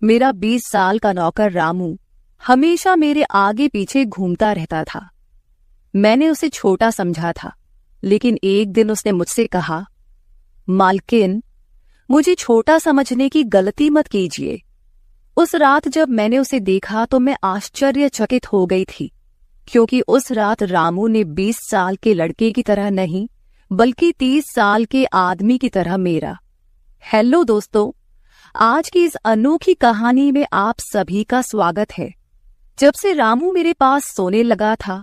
मेरा 20 साल का नौकर रामू हमेशा मेरे आगे पीछे घूमता रहता था। मैंने उसे छोटा समझा था, लेकिन एक दिन उसने मुझसे कहा, मालकिन, मुझे छोटा समझने की गलती मत कीजिए। उस रात जब मैंने उसे देखा तो मैं आश्चर्यचकित हो गई थी, क्योंकि उस रात रामू ने 20 साल के लड़के की तरह नहीं, बल्कि 30 साल के आदमी की तरह मेरा। हेलो दोस्तों, आज की इस अनोखी कहानी में आप सभी का स्वागत है। जब से रामू मेरे पास सोने लगा था,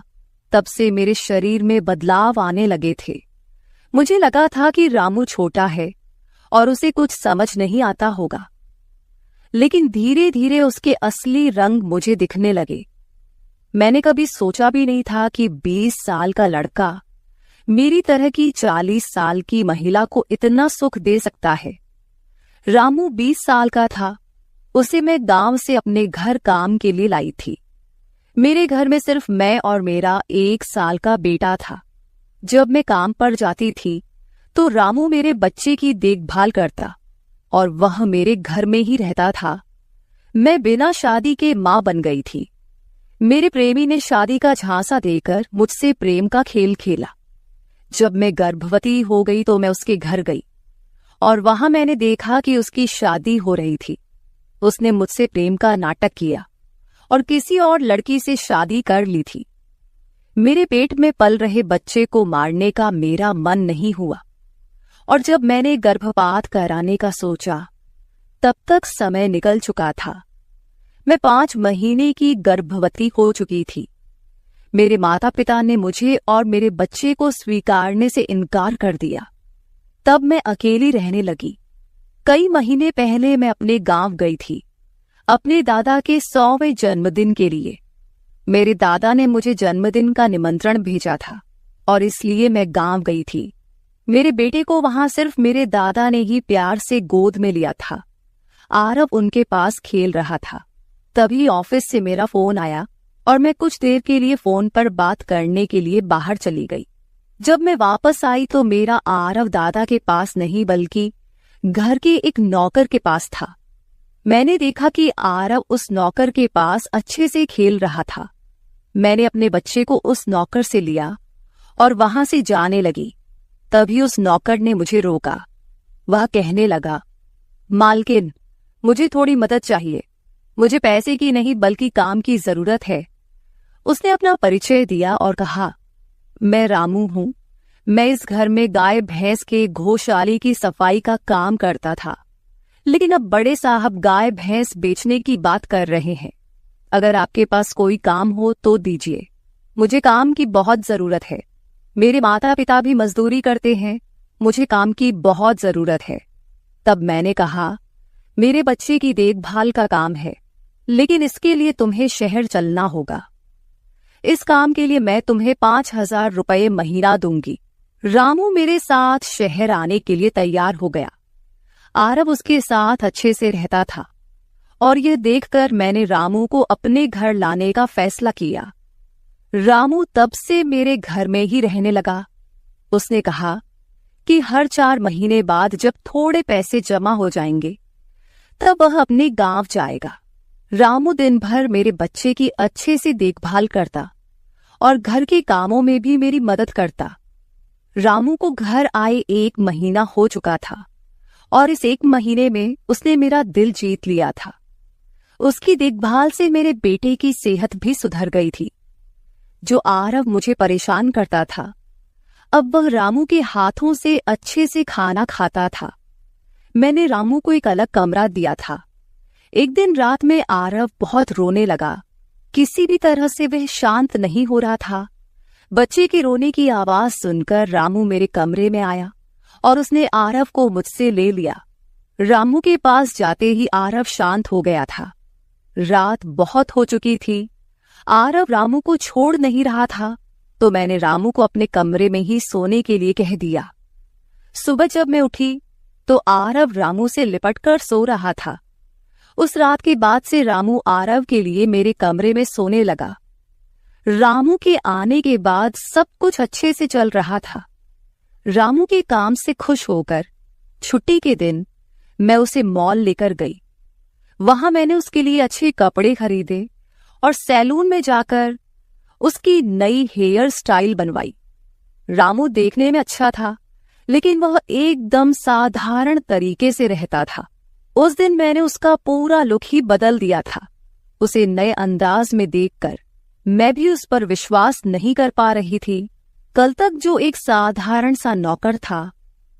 तब से मेरे शरीर में बदलाव आने लगे थे। मुझे लगा था कि रामू छोटा है और उसे कुछ समझ नहीं आता होगा, लेकिन धीरे धीरे उसके असली रंग मुझे दिखने लगे। मैंने कभी सोचा भी नहीं था कि 20 साल का लड़का मेरी तरह की 40 साल की महिला को इतना सुख दे सकता है। रामू 20 साल का था। उसे मैं गांव से अपने घर काम के लिए लाई थी। मेरे घर में सिर्फ मैं और मेरा 1 साल का बेटा था। जब मैं काम पर जाती थी तो रामू मेरे बच्चे की देखभाल करता और वह मेरे घर में ही रहता था। मैं बिना शादी के मां बन गई थी। मेरे प्रेमी ने शादी का झांसा देकर मुझसे प्रेम का खेल खेला। जब मैं गर्भवती हो गई तो मैं उसके घर गई और वहां मैंने देखा कि उसकी शादी हो रही थी। उसने मुझसे प्रेम का नाटक किया और किसी और लड़की से शादी कर ली थी। मेरे पेट में पल रहे बच्चे को मारने का मेरा मन नहीं हुआ, और जब मैंने गर्भपात कराने का सोचा, तब तक समय निकल चुका था। मैं 5 महीने की गर्भवती हो चुकी थी। मेरे माता पिता ने मुझे और मेरे बच्चे को स्वीकारने से इनकार कर दिया। तब मैं अकेली रहने लगी। कई महीने पहले मैं अपने गांव गई थी, अपने दादा के 100वें जन्मदिन के लिए। मेरे दादा ने मुझे जन्मदिन का निमंत्रण भेजा था और इसलिए मैं गांव गई थी। मेरे बेटे को वहां सिर्फ मेरे दादा ने ही प्यार से गोद में लिया था। आरव उनके पास खेल रहा था। तभी ऑफिस से मेरा फोन आया और मैं कुछ देर के लिए फोन पर बात करने के लिए बाहर चली गई। जब मैं वापस आई तो मेरा आरव दादा के पास नहीं, बल्कि घर के एक नौकर के पास था। मैंने देखा कि आरव उस नौकर के पास अच्छे से खेल रहा था। मैंने अपने बच्चे को उस नौकर से लिया और वहां से जाने लगी। तभी उस नौकर ने मुझे रोका। वह कहने लगा, मालकिन, मुझे थोड़ी मदद चाहिए। मुझे पैसे की नहीं बल्कि काम की जरूरत है। उसने अपना परिचय दिया और कहा, मैं रामू हूं। मैं इस घर में गाय भैंस के गौशाले की सफाई का काम करता था, लेकिन अब बड़े साहब गाय भैंस बेचने की बात कर रहे हैं। अगर आपके पास कोई काम हो तो दीजिए। मुझे काम की बहुत जरूरत है। मेरे माता पिता भी मजदूरी करते हैं। मुझे काम की बहुत जरूरत है। तब मैंने कहा, मेरे बच्चे की देखभाल का काम है, लेकिन इसके लिए तुम्हें शहर चलना होगा। इस काम के लिए मैं तुम्हें 5,000 रुपये महीना दूंगी। रामू मेरे साथ शहर आने के लिए तैयार हो गया। आरव उसके साथ अच्छे से रहता था और यह देखकर मैंने रामू को अपने घर लाने का फैसला किया। रामू तब से मेरे घर में ही रहने लगा। उसने कहा कि हर 4 महीने बाद जब थोड़े पैसे जमा हो जाएंगे, तब वह अपने गांव जाएगा। रामू दिन भर मेरे बच्चे की अच्छे से देखभाल करता और घर के कामों में भी मेरी मदद करता। रामू को घर आए 1 महीना हो चुका था और इस 1 महीने में उसने मेरा दिल जीत लिया था। उसकी देखभाल से मेरे बेटे की सेहत भी सुधर गई थी। जो आरव मुझे परेशान करता था, अब वह रामू के हाथों से अच्छे से खाना खाता था। मैंने रामू को एक अलग कमरा दिया था। एक दिन रात में आरव बहुत रोने लगा। किसी भी तरह से वह शांत नहीं हो रहा था। बच्चे के रोने की आवाज सुनकर रामू मेरे कमरे में आया और उसने आरव को मुझसे ले लिया। रामू के पास जाते ही आरव शांत हो गया था। रात बहुत हो चुकी थी। आरव रामू को छोड़ नहीं रहा था, तो मैंने रामू को अपने कमरे में ही सोने के लिए कह दिया। सुबह जब मैं उठी तो आरव रामू से लिपटकर सो रहा था। उस रात के बाद से रामू आरव के लिए मेरे कमरे में सोने लगा। रामू के आने के बाद सब कुछ अच्छे से चल रहा था। रामू के काम से खुश होकर छुट्टी के दिन मैं उसे मॉल लेकर गई। वहां मैंने उसके लिए अच्छे कपड़े खरीदे और सैलून में जाकर उसकी नई हेयर स्टाइल बनवाई। रामू देखने में अच्छा था, लेकिन वह एकदम साधारण तरीके से रहता था। उस दिन मैंने उसका पूरा लुक ही बदल दिया था। उसे नए अंदाज में देखकर मैं भी उस पर विश्वास नहीं कर पा रही थी। कल तक जो एक साधारण सा नौकर था,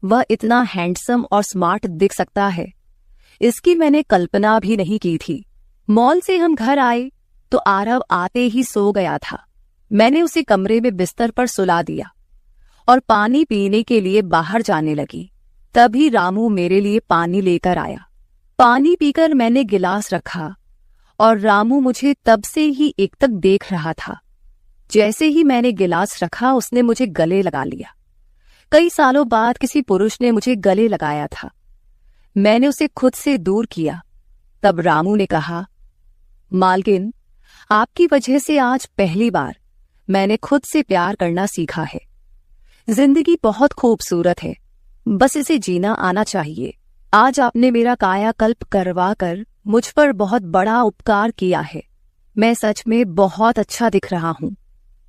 वह इतना हैंडसम और स्मार्ट दिख सकता है, इसकी मैंने कल्पना भी नहीं की थी। मॉल से हम घर आए तो आरव आते ही सो गया था। मैंने उसे कमरे में बिस्तर पर सुला दिया और पानी पीने के लिए बाहर जाने लगी। तभी रामू मेरे लिए पानी लेकर आया। पानी पीकर मैंने गिलास रखा और रामू मुझे तब से ही एकटक देख रहा था। जैसे ही मैंने गिलास रखा, उसने मुझे गले लगा लिया। कई सालों बाद किसी पुरुष ने मुझे गले लगाया था। मैंने उसे खुद से दूर किया। तब रामू ने कहा, मालकिन, आपकी वजह से आज पहली बार मैंने खुद से प्यार करना सीखा है। जिंदगी बहुत खूबसूरत है, बस इसे जीना आना चाहिए। आज आपने मेरा कायाकल्प करवा कर मुझ पर बहुत बड़ा उपकार किया है। मैं सच में बहुत अच्छा दिख रहा हूँ।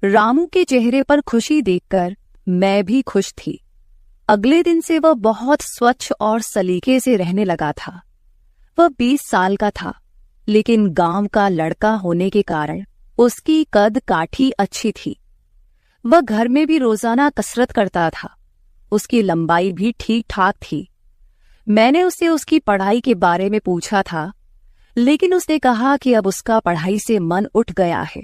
रामू के चेहरे पर खुशी देखकर मैं भी खुश थी। अगले दिन से वह बहुत स्वच्छ और सलीके से रहने लगा था। वह 20 साल का था, लेकिन गांव का लड़का होने के कारण उसकी कद काठी अच्छी थी। वह घर में भी रोजाना कसरत करता था। उसकी लंबाई भी ठीक ठाक थी। मैंने उससे उसकी पढ़ाई के बारे में पूछा था, लेकिन उसने कहा कि अब उसका पढ़ाई से मन उठ गया है।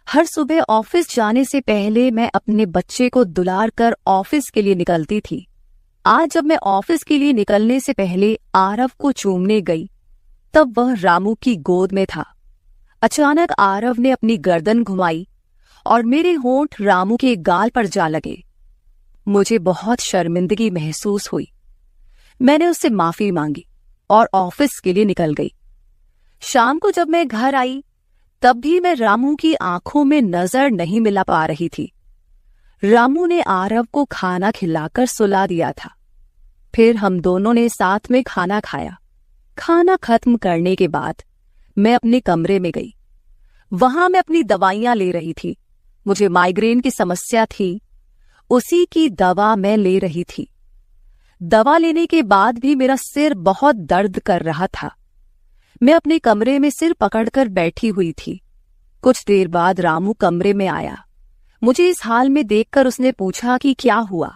हर सुबह ऑफिस जाने से पहले मैं अपने बच्चे को दुलार कर ऑफिस के लिए निकलती थी। आज जब मैं ऑफिस के लिए निकलने से पहले आरव को चूमने गई, तब वह रामू की गोद में था। अचानक आरव ने अपनी गर्दन घुमाई और मेरे होंठ रामू के गाल पर जा लगे। मुझे बहुत शर्मिंदगी महसूस हुई। मैंने उससे माफी मांगी और ऑफिस के लिए निकल गई। शाम को जब मैं घर आई, तब भी मैं रामू की आंखों में नजर नहीं मिला पा रही थी। रामू ने आरव को खाना खिलाकर सुला दिया था। फिर हम दोनों ने साथ में खाना खाया। खाना खत्म करने के बाद मैं अपने कमरे में गई। वहां मैं अपनी दवाइयां ले रही थी। मुझे माइग्रेन की समस्या थी, उसी की दवा मैं ले रही थी। दवा लेने के बाद भी मेरा सिर बहुत दर्द कर रहा था। मैं अपने कमरे में सिर पकड़कर बैठी हुई थी। कुछ देर बाद रामू कमरे में आया। मुझे इस हाल में देखकर उसने पूछा कि क्या हुआ।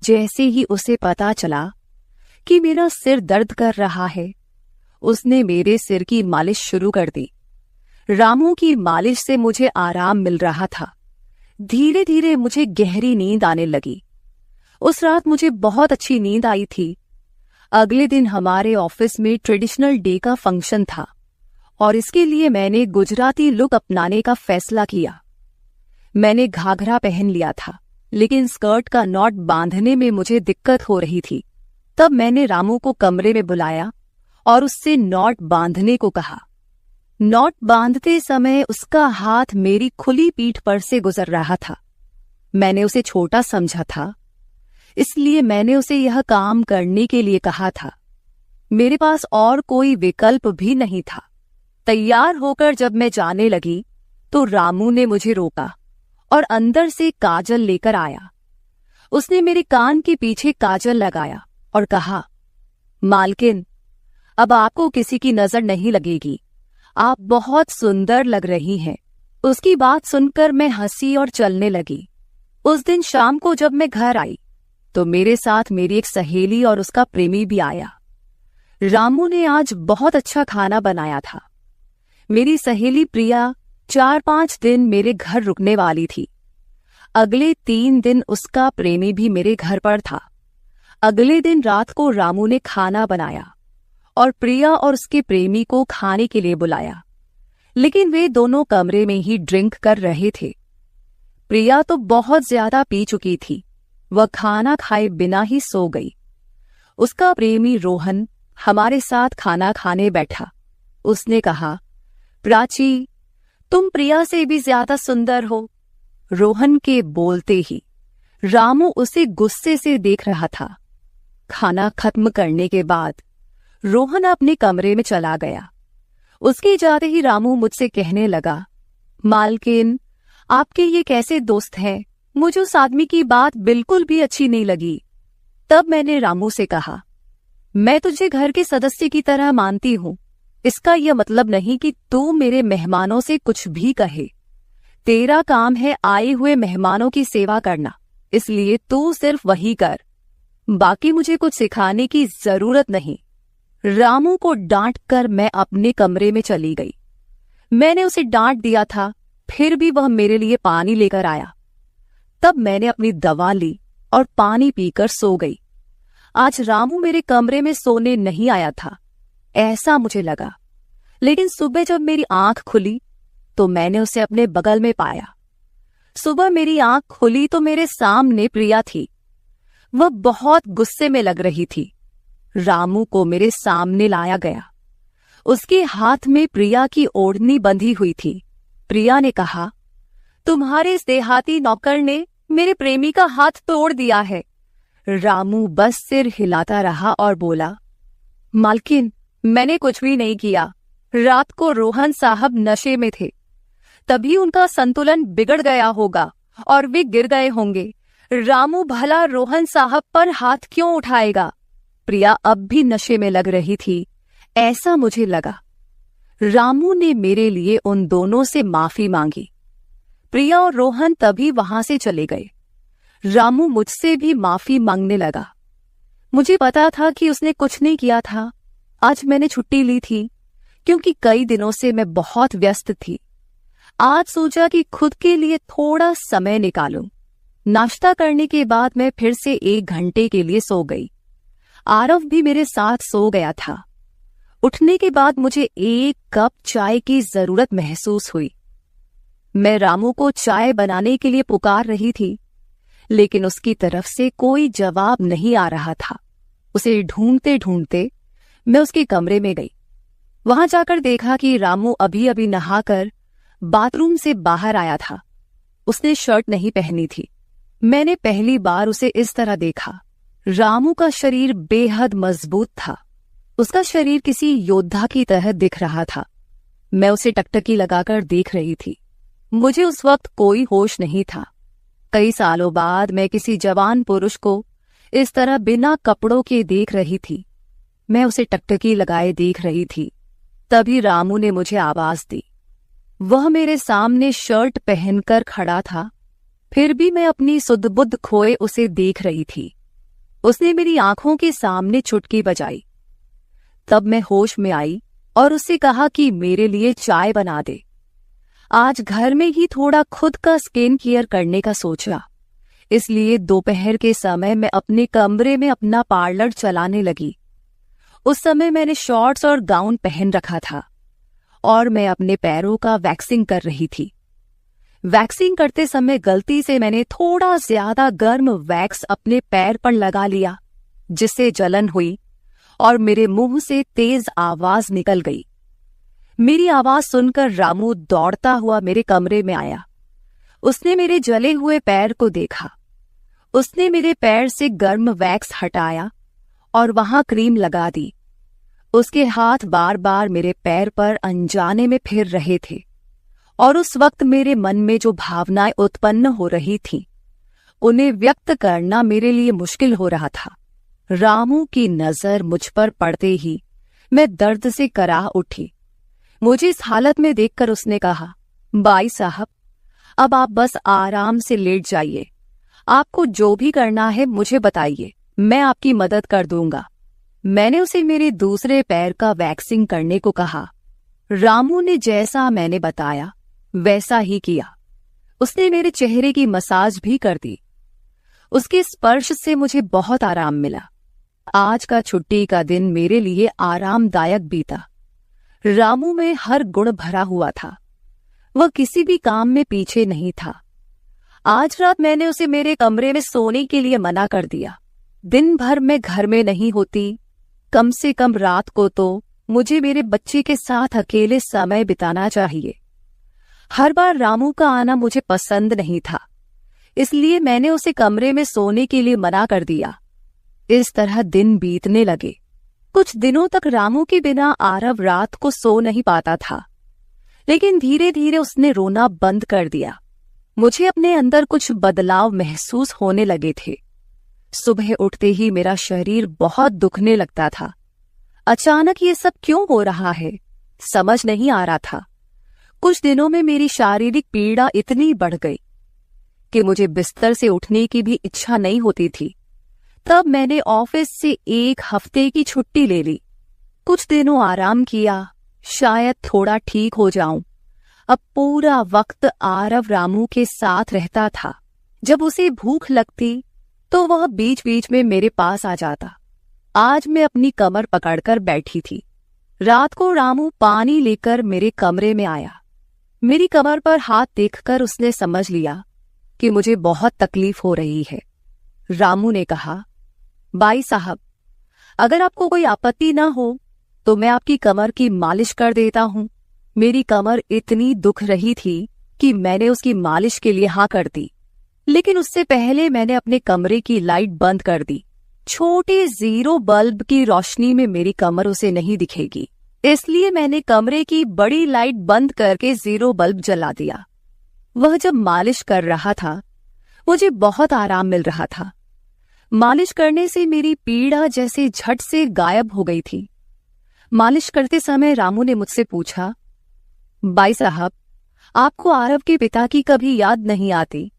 जैसे ही उसे पता चला कि मेरा सिर दर्द कर रहा है, उसने मेरे सिर की मालिश शुरू कर दी। रामू की मालिश से मुझे आराम मिल रहा था। धीरे धीरे मुझे गहरी नींद आने लगी। उस रात मुझे बहुत अच्छी नींद आई थी। अगले दिन हमारे ऑफिस में ट्रेडिशनल डे का फंक्शन था और इसके लिए मैंने गुजराती लुक अपनाने का फैसला किया। मैंने घाघरा पहन लिया था, लेकिन स्कर्ट का नॉट बांधने में मुझे दिक्कत हो रही थी। तब मैंने रामू को कमरे में बुलाया और उससे नॉट बांधने को कहा। नॉट बांधते समय उसका हाथ मेरी खुली पीठ पर से गुजर रहा था। मैंने उसे छोटा समझा था, इसलिए मैंने उसे यह काम करने के लिए कहा था। मेरे पास और कोई विकल्प भी नहीं था। तैयार होकर जब मैं जाने लगी तो रामू ने मुझे रोका और अंदर से काजल लेकर आया। उसने मेरे कान के पीछे काजल लगाया और कहा, मालकिन, अब आपको किसी की नजर नहीं लगेगी। आप बहुत सुंदर लग रही हैं। उसकी बात सुनकर मैं हंसी और चलने लगी। उस दिन शाम को जब मैं घर आई तो मेरे साथ मेरी एक सहेली और उसका प्रेमी भी आया। रामू ने आज बहुत अच्छा खाना बनाया था। मेरी सहेली प्रिया 4-5 दिन मेरे घर रुकने वाली थी। अगले 3 दिन उसका प्रेमी भी मेरे घर पर था। अगले दिन रात को रामू ने खाना बनाया और प्रिया और उसके प्रेमी को खाने के लिए बुलाया, लेकिन वे दोनों कमरे में ही ड्रिंक कर रहे थे। प्रिया तो बहुत ज्यादा पी चुकी थी। वह खाना खाए बिना ही सो गई। उसका प्रेमी रोहन हमारे साथ खाना खाने बैठा। उसने कहा, प्राची, तुम प्रिया से भी ज्यादा सुंदर हो। रोहन के बोलते ही रामू उसे गुस्से से देख रहा था। खाना खत्म करने के बाद रोहन अपने कमरे में चला गया। उसके जाते ही रामू मुझसे कहने लगा, मालकिन, आपके ये कैसे दोस्त हैं? मुझे उस आदमी की बात बिल्कुल भी अच्छी नहीं लगी। तब मैंने रामू से कहा, मैं तुझे घर के सदस्य की तरह मानती हूँ। इसका यह मतलब नहीं कि तू मेरे मेहमानों से कुछ भी कहे। तेरा काम है आए हुए मेहमानों की सेवा करना, इसलिए तू सिर्फ वही कर। बाकी मुझे कुछ सिखाने की जरूरत नहीं। रामू को डांट कर मैं अपने कमरे में चली गई। मैंने उसे डांट दिया था, फिर भी वह मेरे लिए पानी लेकर आया। तब मैंने अपनी दवा ली और पानी पीकर सो गई। आज रामू मेरे कमरे में सोने नहीं आया था, ऐसा मुझे लगा। लेकिन सुबह जब मेरी आंख खुली तो मैंने उसे अपने बगल में पाया। सुबह मेरी आंख खुली तो मेरे सामने प्रिया थी। वह बहुत गुस्से में लग रही थी। रामू को मेरे सामने लाया गया। उसके हाथ में प्रिया की ओढ़नी बंधी हुई थी। प्रिया ने कहा, तुम्हारे इस देहाती नौकर ने मेरे प्रेमी का हाथ तोड़ दिया है। रामू बस सिर हिलाता रहा और बोला, मालकिन, मैंने कुछ भी नहीं किया। रात को रोहन साहब नशे में थे, तभी उनका संतुलन बिगड़ गया होगा और वे गिर गए होंगे। रामू भला रोहन साहब पर हाथ क्यों उठाएगा? प्रिया अब भी नशे में लग रही थी, ऐसा मुझे लगा। रामू ने मेरे लिए उन दोनों से माफी मांगी। प्रिया और रोहन तभी वहां से चले गए। रामू मुझसे भी माफी मांगने लगा। मुझे पता था कि उसने कुछ नहीं किया था। आज मैंने छुट्टी ली थी क्योंकि कई दिनों से मैं बहुत व्यस्त थी। आज सोचा कि खुद के लिए थोड़ा समय निकालूं। नाश्ता करने के बाद मैं फिर से 1 घंटे के लिए सो गई। आरव भी मेरे साथ सो गया था। उठने के बाद मुझे 1 कप चाय की जरूरत महसूस हुई। मैं रामू को चाय बनाने के लिए पुकार रही थी, लेकिन उसकी तरफ से कोई जवाब नहीं आ रहा था। उसे ढूंढते ढूंढते मैं उसके कमरे में गई। वहां जाकर देखा कि रामू अभी अभी नहाकर बाथरूम से बाहर आया था। उसने शर्ट नहीं पहनी थी। मैंने पहली बार उसे इस तरह देखा। रामू का शरीर बेहद मजबूत था। उसका शरीर किसी योद्धा की तरह दिख रहा था। मैं उसे टकटकी लगाकर देख रही थी। मुझे उस वक्त कोई होश नहीं था। कई सालों बाद मैं किसी जवान पुरुष को इस तरह बिना कपड़ों के देख रही थी। मैं उसे टकटकी लगाए देख रही थी। तभी रामू ने मुझे आवाज दी। वह मेरे सामने शर्ट पहनकर खड़ा था, फिर भी मैं अपनी सुध-बुध खोए उसे देख रही थी। उसने मेरी आंखों के सामने चुटकी बजाई। तब मैं होश में आई और उससे कहा कि मेरे लिए चाय बना दे। आज घर में ही थोड़ा खुद का स्किन केयर करने का सोचा, इसलिए दोपहर के समय मैं अपने कमरे में अपना पार्लर चलाने लगी। उस समय मैंने शॉर्ट्स और गाउन पहन रखा था और मैं अपने पैरों का वैक्सिंग कर रही थी। वैक्सिंग करते समय गलती से मैंने थोड़ा ज्यादा गर्म वैक्स अपने पैर पर लगा लिया, जिससे जलन हुई और मेरे मुंह से तेज आवाज निकल गई। मेरी आवाज सुनकर रामू दौड़ता हुआ मेरे कमरे में आया। उसने मेरे जले हुए पैर को देखा। उसने मेरे पैर से गर्म वैक्स हटाया और वहां क्रीम लगा दी। उसके हाथ बार बार मेरे पैर पर अनजाने में फिर रहे थे और उस वक्त मेरे मन में जो भावनाएं उत्पन्न हो रही थीं, उन्हें व्यक्त करना मेरे लिए मुश्किल हो रहा था। रामू की नजर मुझ पर पड़ते ही मैं दर्द से कराह उठी। मुझे इस हालत में देखकर उसने कहा, बाई साहब, अब आप बस आराम से लेट जाइए। आपको जो भी करना है मुझे बताइए, मैं आपकी मदद कर दूंगा। मैंने उसे मेरे दूसरे पैर का वैक्सिंग करने को कहा। रामू ने जैसा मैंने बताया वैसा ही किया। उसने मेरे चेहरे की मसाज भी कर दी। उसके स्पर्श से मुझे बहुत आराम मिला। आज का छुट्टी का दिन मेरे लिए आरामदायक बीता। रामू में हर गुण भरा हुआ था। वह किसी भी काम में पीछे नहीं था। आज रात मैंने उसे मेरे कमरे में सोने के लिए मना कर दिया। दिन भर मैं घर में नहीं होती, कम से कम रात को तो मुझे मेरे बच्चे के साथ अकेले समय बिताना चाहिए। हर बार रामू का आना मुझे पसंद नहीं था, इसलिए मैंने उसे कमरे में सोने के लिए मना कर दिया। इस तरह दिन बीतने लगे। कुछ दिनों तक रामू के बिना आरव रात को सो नहीं पाता था, लेकिन धीरे धीरे उसने रोना बंद कर दिया। मुझे अपने अंदर कुछ बदलाव महसूस होने लगे थे। सुबह उठते ही मेरा शरीर बहुत दुखने लगता था। अचानक ये सब क्यों हो रहा है, समझ नहीं आ रहा था। कुछ दिनों में मेरी शारीरिक पीड़ा इतनी बढ़ गई कि मुझे बिस्तर से उठने की भी इच्छा नहीं होती थी। तब मैंने ऑफिस से 1 हफ्ते की छुट्टी ले ली। कुछ दिनों आराम किया, शायद थोड़ा ठीक हो जाऊं। अब पूरा वक्त आरव रामू के साथ रहता था। जब उसे भूख लगती तो वह बीच बीच में मेरे पास आ जाता। आज मैं अपनी कमर पकड़कर बैठी थी। रात को रामू पानी लेकर मेरे कमरे में आया। मेरी कमर पर हाथ देखकर उसने समझ लिया कि मुझे बहुत तकलीफ हो रही है। रामू ने कहा, भाई साहब, अगर आपको कोई आपत्ति ना हो तो मैं आपकी कमर की मालिश कर देता हूं। मेरी कमर इतनी दुख रही थी कि मैंने उसकी मालिश के लिए हाँ कर दी, लेकिन उससे पहले मैंने अपने कमरे की लाइट बंद कर दी। छोटे 0 बल्ब की रोशनी में मेरी कमर उसे नहीं दिखेगी, इसलिए मैंने कमरे की बड़ी लाइट बंद करके 0 बल्ब जला दिया। वह जब मालिश कर रहा था, मुझे बहुत आराम मिल रहा था। मालिश करने से मेरी पीड़ा जैसे झट से गायब हो गई थी। मालिश करते समय रामू ने मुझसे पूछा, भाई साहब, आपको आरव के पिता की कभी याद नहीं आती?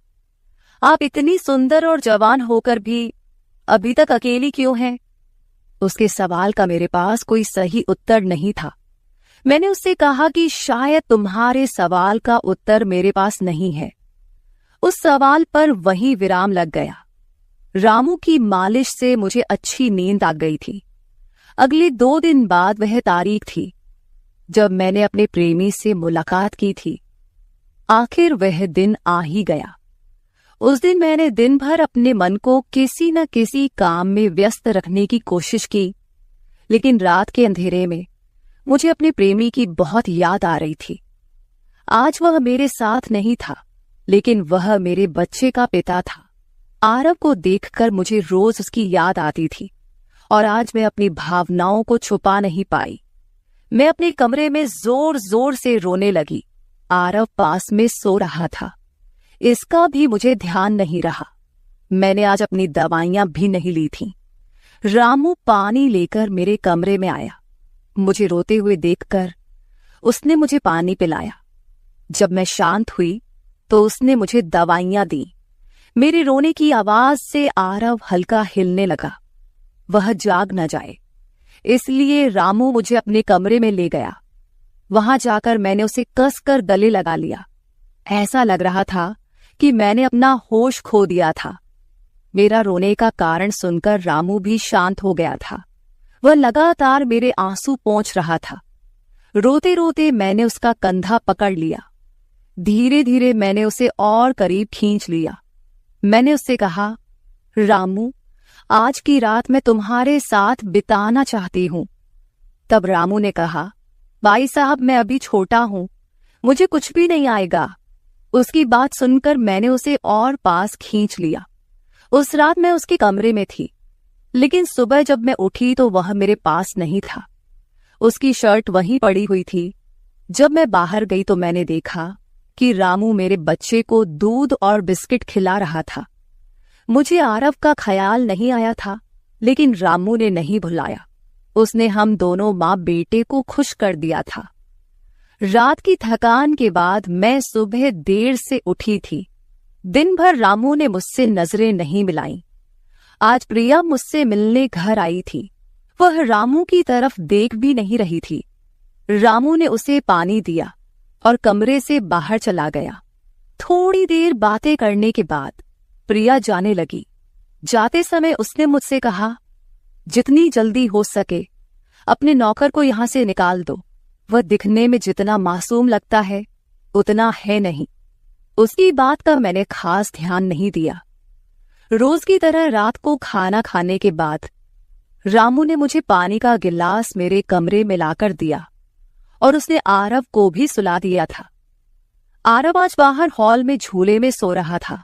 आप इतनी सुंदर और जवान होकर भी अभी तक अकेली क्यों हैं? उसके सवाल का मेरे पास कोई सही उत्तर नहीं था। मैंने उससे कहा कि शायद तुम्हारे सवाल का उत्तर मेरे पास नहीं है। उस सवाल पर वहीं विराम लग गया। रामू की मालिश से मुझे अच्छी नींद आ गई थी। अगले 2 दिन बाद वह तारीख थी जब मैंने अपने प्रेमी से मुलाकात की थी। आखिर वह दिन आ ही गया। उस दिन मैंने दिन भर अपने मन को किसी न किसी काम में व्यस्त रखने की कोशिश की, लेकिन रात के अंधेरे में मुझे अपने प्रेमी की बहुत याद आ रही थी। आज वह मेरे साथ नहीं था, लेकिन वह मेरे बच्चे का पिता था। आरव को देखकर मुझे रोज उसकी याद आती थी और आज मैं अपनी भावनाओं को छुपा नहीं पाई। मैं अपने कमरे में जोर जोर से रोने लगी। आरव पास में सो रहा था, इसका भी मुझे ध्यान नहीं रहा। मैंने आज अपनी दवाइयां भी नहीं ली थीं। रामू पानी लेकर मेरे कमरे में आया। मुझे रोते हुए देखकर उसने मुझे पानी पिलाया। जब मैं शांत हुई तो उसने मुझे दवाइयां दी। मेरे रोने की आवाज से आरव हल्का हिलने लगा। वह जाग न जाए, इसलिए रामू मुझे अपने कमरे में ले गया। वहां जाकर मैंने उसे कसकर गले लगा लिया। ऐसा लग रहा था कि मैंने अपना होश खो दिया था। मेरा रोने का कारण सुनकर रामू भी शांत हो गया था। वह लगातार मेरे आंसू पोंछ रहा था। रोते रोते मैंने उसका कंधा पकड़ लिया। धीरे धीरे मैंने उसे और करीब खींच लिया। मैंने उससे कहा, रामू, आज की रात मैं तुम्हारे साथ बिताना चाहती हूं। तब रामू ने कहा, भाई साहब, मैं अभी छोटा हूं, मुझे कुछ भी नहीं आएगा। उसकी बात सुनकर मैंने उसे और पास खींच लिया। उस रात मैं उसके कमरे में थी, लेकिन सुबह जब मैं उठी तो वह मेरे पास नहीं था। उसकी शर्ट वहीं पड़ी हुई थी। जब मैं बाहर गई तो मैंने देखा कि रामू मेरे बच्चे को दूध और बिस्किट खिला रहा था। मुझे आरव का ख्याल नहीं आया था, लेकिन रामू ने नहीं भुलाया। उसने हम दोनों माँ बेटे को खुश कर दिया था। रात की थकान के बाद मैं सुबह देर से उठी थी। दिन भर रामू ने मुझसे नजरें नहीं मिलाईं। आज प्रिया मुझसे मिलने घर आई थी। वह रामू की तरफ देख भी नहीं रही थी। रामू ने उसे पानी दिया और कमरे से बाहर चला गया। थोड़ी देर बातें करने के बाद प्रिया जाने लगी। जाते समय उसने मुझसे कहा, जितनी जल्दी हो सके अपने नौकर को यहां से निकाल दो। वह दिखने में जितना मासूम लगता है उतना है नहीं। उसकी बात का मैंने खास ध्यान नहीं दिया। रोज की तरह रात को खाना खाने के बाद रामू ने मुझे पानी का गिलास मेरे कमरे में लाकर दिया और उसने आरव को भी सुला दिया था। आरव आज बाहर हॉल में झूले में सो रहा था।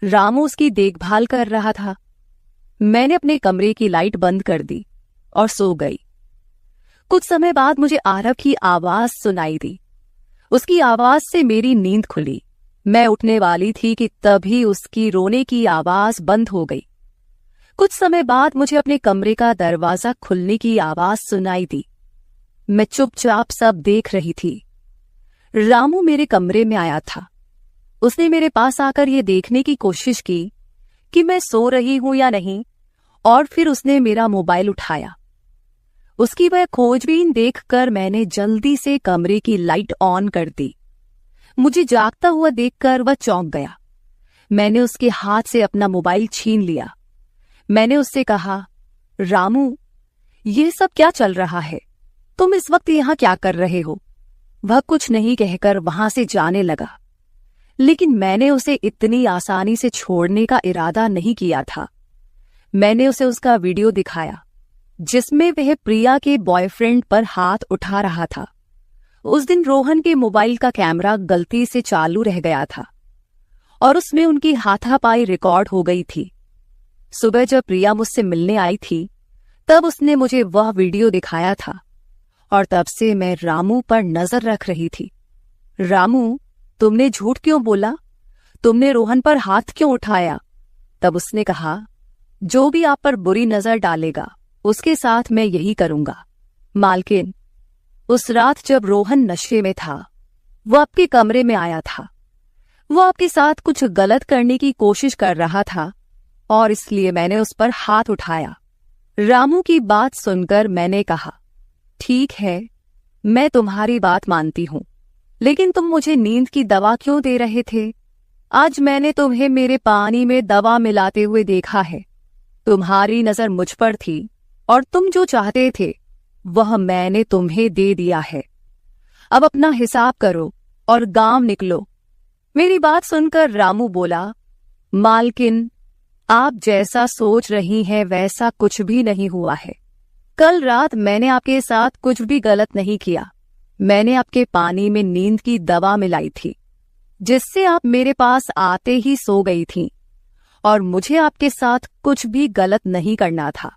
रामू उसकी देखभाल कर रहा था। मैंने अपने कमरे की लाइट बंद कर दी। और सो गई। कुछ समय बाद मुझे आरव की आवाज सुनाई दी। उसकी आवाज से मेरी नींद खुली। मैं उठने वाली थी कि तभी उसकी रोने की आवाज बंद हो गई। कुछ समय बाद मुझे अपने कमरे का दरवाजा खुलने की आवाज सुनाई दी। मैं चुपचाप सब देख रही थी। रामू मेरे कमरे में आया था। उसने मेरे पास आकर ये देखने की कोशिश की कि मैं सो रही हूं या नहीं, और फिर उसने मेरा मोबाइल उठाया। उसकी वह खोजबीन देखकर मैंने जल्दी से कमरे की लाइट ऑन कर दी। मुझे जागता हुआ देखकर वह चौंक गया। मैंने उसके हाथ से अपना मोबाइल छीन लिया। मैंने उससे कहा, रामू, ये सब क्या चल रहा है? तुम इस वक्त यहां क्या कर रहे हो? वह कुछ नहीं कहकर वहां से जाने लगा, लेकिन मैंने उसे इतनी आसानी से छोड़ने का इरादा नहीं किया था। मैंने उसे उसका वीडियो दिखाया जिसमें वह प्रिया के बॉयफ्रेंड पर हाथ उठा रहा था। उस दिन रोहन के मोबाइल का कैमरा गलती से चालू रह गया था और उसमें उनकी हाथापाई रिकॉर्ड हो गई थी। सुबह जब प्रिया मुझसे मिलने आई थी तब उसने मुझे वह वीडियो दिखाया था और तब से मैं रामू पर नजर रख रही थी। रामू, तुमने झूठ क्यों बोला? तुमने रोहन पर हाथ क्यों उठाया? तब उसने कहा, जो भी आप पर बुरी नजर डालेगा उसके साथ मैं यही करूंगा। मालकिन, उस रात जब रोहन नशे में था वो आपके कमरे में आया था। वो आपके साथ कुछ गलत करने की कोशिश कर रहा था और इसलिए मैंने उस पर हाथ उठाया। रामू की बात सुनकर मैंने कहा, ठीक है, मैं तुम्हारी बात मानती हूं, लेकिन तुम मुझे नींद की दवा क्यों दे रहे थे? आज मैंने तुम्हें मेरे पानी में दवा मिलाते हुए देखा है। तुम्हारी नजर मुझ पर थी और तुम जो चाहते थे वह मैंने तुम्हें दे दिया है। अब अपना हिसाब करो और गांव निकलो। मेरी बात सुनकर रामू बोला, मालकिन, आप जैसा सोच रही हैं वैसा कुछ भी नहीं हुआ है। कल रात मैंने आपके साथ कुछ भी गलत नहीं किया। मैंने आपके पानी में नींद की दवा मिलाई थी जिससे आप मेरे पास आते ही सो गई थीं और मुझे आपके साथ कुछ भी गलत नहीं करना था।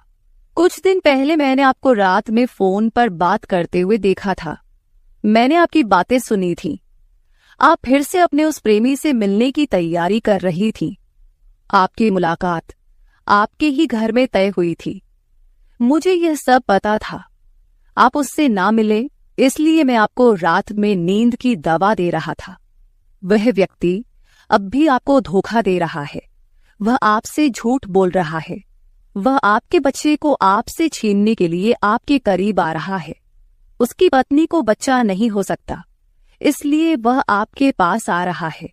कुछ दिन पहले मैंने आपको रात में फोन पर बात करते हुए देखा था। मैंने आपकी बातें सुनी थी। आप फिर से अपने उस प्रेमी से मिलने की तैयारी कर रही थी। आपकी मुलाकात आपके ही घर में तय हुई थी। मुझे यह सब पता था। आप उससे ना मिले इसलिए मैं आपको रात में नींद की दवा दे रहा था। वह व्यक्ति अब भी आपको धोखा दे रहा है। वह आपसे झूठ बोल रहा है। वह आपके बच्चे को आपसे छीनने के लिए आपके करीब आ रहा है। उसकी पत्नी को बच्चा नहीं हो सकता, इसलिए वह आपके पास आ रहा है।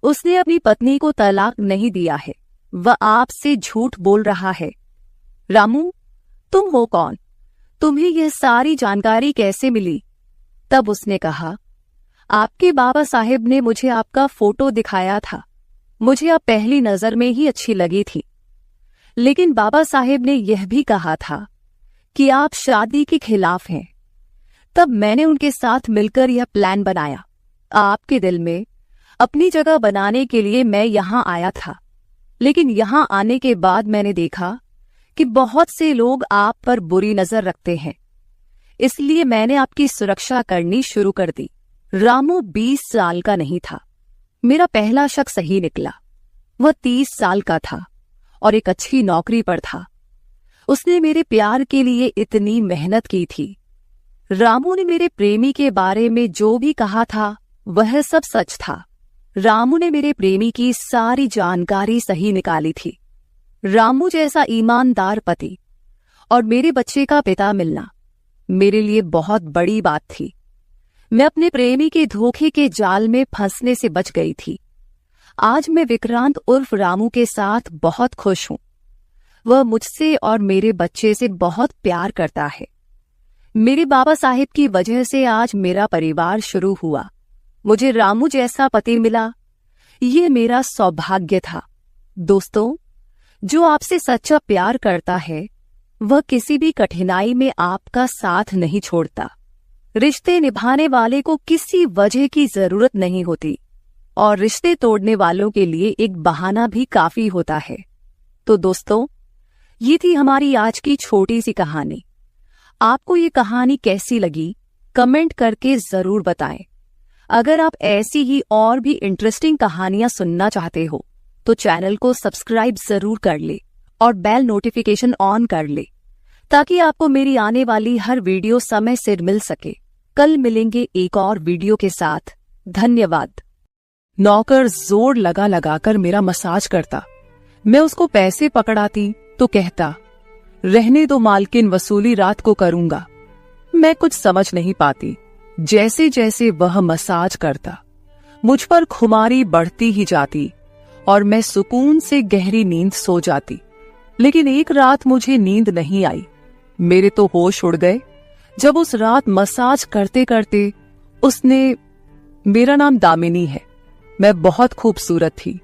उसने अपनी पत्नी को तलाक नहीं दिया है। वह आपसे झूठ बोल रहा है। रामू, तुम हो कौन? तुम्हें यह सारी जानकारी कैसे मिली? तब उसने कहा, आपके बाबा साहेब ने मुझे आपका फोटो दिखाया था। मुझे आप पहली नजर में ही अच्छी लगी थी, लेकिन बाबा साहेब ने यह भी कहा था कि आप शादी के खिलाफ हैं। तब मैंने उनके साथ मिलकर यह प्लान बनाया। आपके दिल में अपनी जगह बनाने के लिए मैं यहां आया था, लेकिन यहां आने के बाद मैंने देखा कि बहुत से लोग आप पर बुरी नजर रखते हैं, इसलिए मैंने आपकी सुरक्षा करनी शुरू कर दी। रामू 20 साल का नहीं था। मेरा पहला शक सही निकला। वह 30 साल का था और एक अच्छी नौकरी पर था। उसने मेरे प्यार के लिए इतनी मेहनत की थी। रामू ने मेरे प्रेमी के बारे में जो भी कहा था वह सब सच था। रामू ने मेरे प्रेमी की सारी जानकारी सही निकाली थी। रामू जैसा ईमानदार पति और मेरे बच्चे का पिता मिलना मेरे लिए बहुत बड़ी बात थी। मैं अपने प्रेमी के धोखे के जाल में फंसने से बच गई थी। आज मैं विक्रांत उर्फ रामू के साथ बहुत खुश हूं। वह मुझसे और मेरे बच्चे से बहुत प्यार करता है। मेरे बाबा साहिब की वजह से आज मेरा परिवार शुरू हुआ। मुझे रामू जैसा पति मिला, ये मेरा सौभाग्य था। दोस्तों, जो आपसे सच्चा प्यार करता है वह किसी भी कठिनाई में आपका साथ नहीं छोड़ता। रिश्ते निभाने वाले को किसी वजह की जरूरत नहीं होती और रिश्ते तोड़ने वालों के लिए एक बहाना भी काफी होता है। तो दोस्तों, ये थी हमारी आज की छोटी सी कहानी। आपको ये कहानी कैसी लगी कमेंट करके जरूर बताएं। अगर आप ऐसी ही और भी इंटरेस्टिंग कहानियां सुनना चाहते हो तो चैनल को सब्सक्राइब जरूर कर ले और बेल नोटिफिकेशन ऑन कर ले ताकि आपको मेरी आने वाली हर वीडियो समय से मिल सके। कल मिलेंगे एक और वीडियो के साथ। धन्यवाद। नौकर जोर लगा लगाकर मेरा मसाज करता। मैं उसको पैसे पकड़ाती तो कहता, रहने दो मालकिन, वसूली रात को करूंगा। मैं कुछ समझ नहीं पाती। जैसे जैसे वह मसाज करता मुझ पर खुमारी बढ़ती ही जाती और मैं सुकून से गहरी नींद सो जाती। लेकिन एक रात मुझे नींद नहीं आई। मेरे तो होश उड़ गए जब उस रात मसाज करते करते उसने, मेरा नाम दामिनी है, मैं बहुत खूबसूरत थी,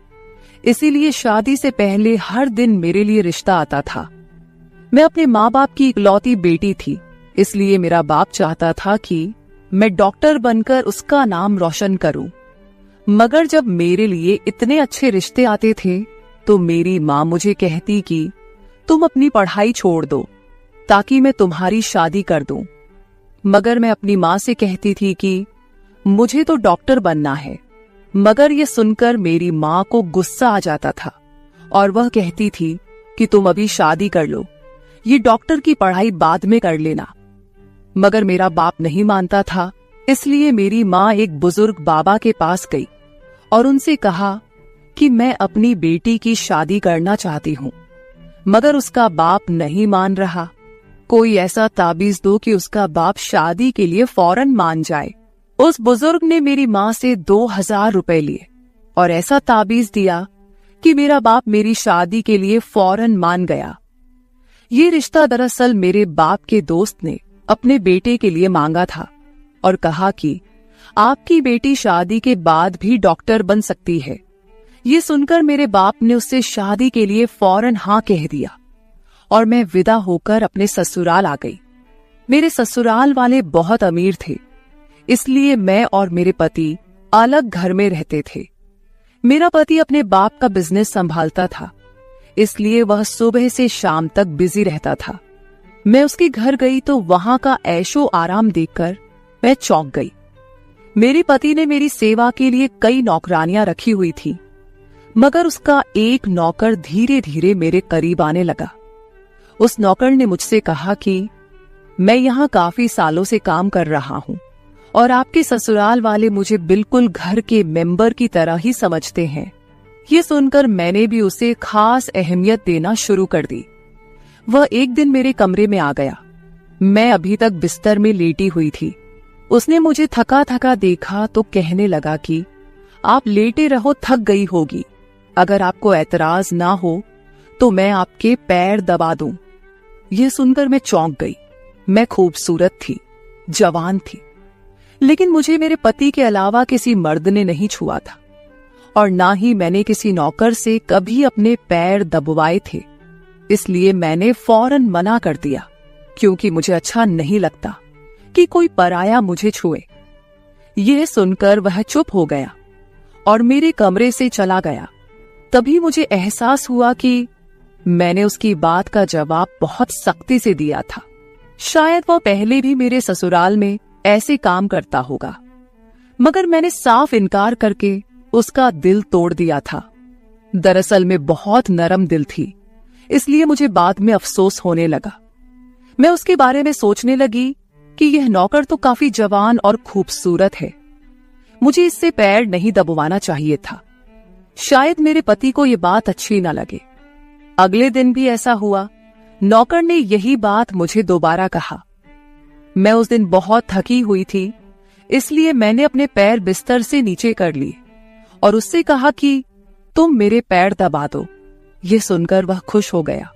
इसीलिए शादी से पहले हर दिन मेरे लिए रिश्ता आता था। मैं अपने माँ बाप की इकलौती बेटी थी, इसलिए मेरा बाप चाहता था कि मैं डॉक्टर बनकर उसका नाम रोशन करूं। मगर जब मेरे लिए इतने अच्छे रिश्ते आते थे तो मेरी माँ मुझे कहती कि तुम अपनी पढ़ाई छोड़ दो ताकि मैं तुम्हारी शादी कर दूं। मगर मैं अपनी माँ से कहती थी कि मुझे तो डॉक्टर बनना है। मगर ये सुनकर मेरी माँ को गुस्सा आ जाता था और वह कहती थी कि तुम अभी शादी कर लो, ये डॉक्टर की पढ़ाई बाद में कर लेना। मगर मेरा बाप नहीं मानता था, इसलिए मेरी माँ एक बुजुर्ग बाबा के पास गई और उनसे कहा कि मैं अपनी बेटी की शादी करना चाहती हूँ। मगर उसका बाप नहीं मान रहा। कोई ऐसा ताबीज दो कि उसका बाप शादी के लिए फौरन मान जाए। उस बुजुर्ग ने मेरी माँ से 2000 रुपए लिए और ऐसा ताबीज दिया कि मेरा बाप मेरी शादी के लिए फौरन मान गया। ये रिश्ता दरअसल मेरे बाप के दोस्त ने अपने बेटे के लिए मांगा था और कहा कि आपकी बेटी शादी के बाद भी डॉक्टर बन सकती है। ये सुनकर मेरे बाप ने उससे शादी के लिए फौरन हाँ कह दिया और मैं विदा होकर अपने ससुराल आ गई। मेरे ससुराल वाले बहुत अमीर थे, इसलिए मैं और मेरे पति अलग घर में रहते थे। मेरा पति अपने बाप का बिजनेस संभालता था, इसलिए वह सुबह से शाम तक बिजी रहता था। मैं उसके घर गई तो वहां का ऐशो आराम देखकर मैं चौंक गई। मेरे पति ने मेरी सेवा के लिए कई नौकरानियां रखी हुई थी, मगर उसका एक नौकर धीरे धीरे मेरे करीब आने लगा। उस नौकर ने मुझसे कहा कि मैं यहाँ काफी सालों से काम कर रहा हूँ और आपके ससुराल वाले मुझे बिल्कुल घर के मेंबर की तरह ही समझते हैं। ये सुनकर मैंने भी उसे खास अहमियत देना शुरू कर दी। वह एक दिन मेरे कमरे में आ गया। मैं अभी तक बिस्तर में लेटी हुई थी। उसने मुझे थका थका देखा तो कहने लगा कि आप लेटे रहो, थक गई होगी। अगर आपको एतराज ना हो तो मैं आपके पैर दबा दूं। यह सुनकर मैं चौंक गई। मैं खूबसूरत थी, जवान थी, लेकिन मुझे मेरे पति के अलावा किसी मर्द ने नहीं छुआ था और ना ही मैंने किसी नौकर से कभी अपने पैर दबवाए थे। इसलिए मैंने फौरन मना कर दिया, क्योंकि मुझे अच्छा नहीं लगता कि कोई पराया मुझे छुए। यह सुनकर वह चुप हो गया और मेरे कमरे से चला गया। तभी मुझे एहसास हुआ कि मैंने उसकी बात का जवाब बहुत सख्ती से दिया था। शायद वह पहले भी मेरे ससुराल में ऐसे काम करता होगा, मगर मैंने साफ इनकार करके उसका दिल तोड़ दिया था। दरअसल मैं बहुत नरम दिल थी, इसलिए मुझे बाद में अफसोस होने लगा। मैं उसके बारे में सोचने लगी कि यह नौकर तो काफी जवान और खूबसूरत है, मुझे इससे पैर नहीं दबवाना चाहिए था। शायद मेरे पति को यह बात अच्छी न लगे। अगले दिन भी ऐसा हुआ। नौकर ने यही बात मुझे दोबारा कहा। मैं उस दिन बहुत थकी हुई थी, इसलिए मैंने अपने पैर बिस्तर से नीचे कर लिए और उससे कहा कि तुम मेरे पैर दबा दो। ये सुनकर वह खुश हो गया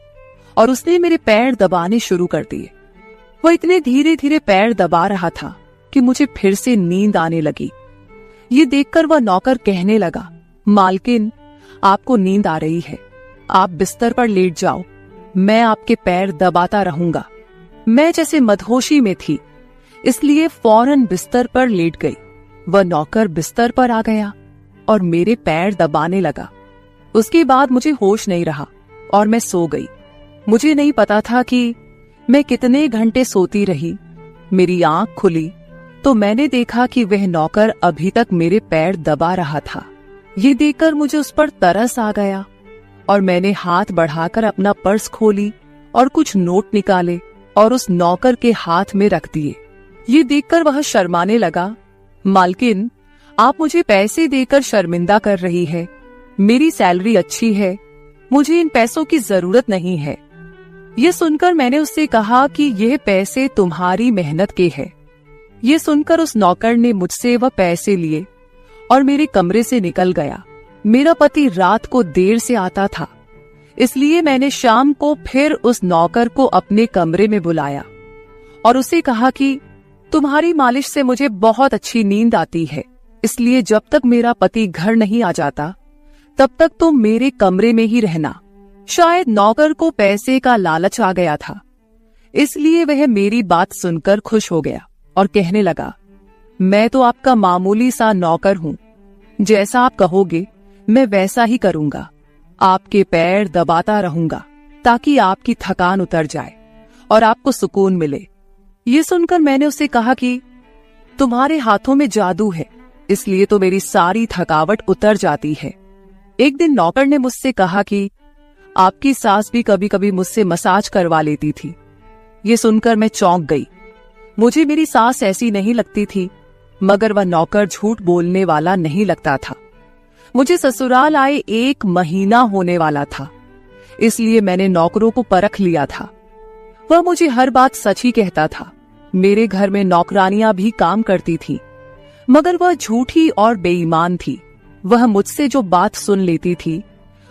और उसने मेरे पैर दबाने शुरू कर दिए। वह इतने धीरे धीरे पैर दबा रहा था कि मुझे फिर से नींद आने लगी। ये देखकर वह नौकर कहने लगा, मालकिन, आपको नींद आ रही है, आप बिस्तर पर लेट जाओ, मैं आपके पैर दबाता रहूंगा। मैं जैसे मदहोशी में थी, इसलिए फौरन बिस्तर पर लेट गई। वह नौकर बिस्तर पर आ गया और मेरे पैर दबाने लगा। उसके बाद मुझे होश नहीं रहा और मैं सो गई। मुझे नहीं पता था कि मैं कितने घंटे सोती रही। मेरी आंख खुली तो मैंने देखा कि वह नौकर अभी तक मेरे पैर दबा रहा था। ये देखकर मुझे उस पर तरस आ गया और मैंने हाथ बढ़ाकर अपना पर्स खोली और कुछ नोट निकाले और उस नौकर के हाथ में रख दिए। ये देखकर वह शर्माने लगा। मालकिन, आप मुझे पैसे देकर शर्मिंदा कर रही है। मेरी सैलरी अच्छी है, मुझे इन पैसों की जरूरत नहीं है। ये सुनकर मैंने उससे कहा कि यह पैसे तुम्हारी मेहनत के हैं। ये सुनकर उस नौकर ने मुझसे वह पैसे लिए और मेरे कमरे से निकल गया। मेरा पति रात को देर से आता था, इसलिए मैंने शाम को फिर उस नौकर को अपने कमरे में बुलाया और उसे कहा कि तुम्हारी मालिश से मुझे बहुत अच्छी नींद आती है, इसलिए जब तक मेरा पति घर नहीं आ जाता तब तक तुम मेरे कमरे में ही रहना। शायद नौकर को पैसे का लालच आ गया था, इसलिए वह मेरी बात सुनकर खुश हो गया और कहने लगा, मैं तो आपका मामूली सा नौकर हूँ, जैसा आप कहोगे मैं वैसा ही करूंगा। आपके पैर दबाता रहूंगा ताकि आपकी थकान उतर जाए और आपको सुकून मिले। ये सुनकर मैंने उससे कहा कि तुम्हारे हाथों में जादू है, इसलिए तो मेरी सारी थकावट उतर जाती है। एक दिन नौकर ने मुझसे कहा कि आपकी सास भी कभी कभी मुझसे मसाज करवा लेती थी। ये सुनकर मैं चौंक गई। मुझे मेरी सास ऐसी नहीं लगती थी, मगर वह नौकर झूठ बोलने वाला नहीं लगता था। मुझे ससुराल आए 1 महीना होने वाला था, इसलिए मैंने नौकरों को परख लिया था। वह मुझे हर बात सच ही कहता था। मेरे घर में नौकरानियां भी काम करती थी, मगर वह झूठी और बेईमान थी। वह मुझसे जो बात सुन लेती थी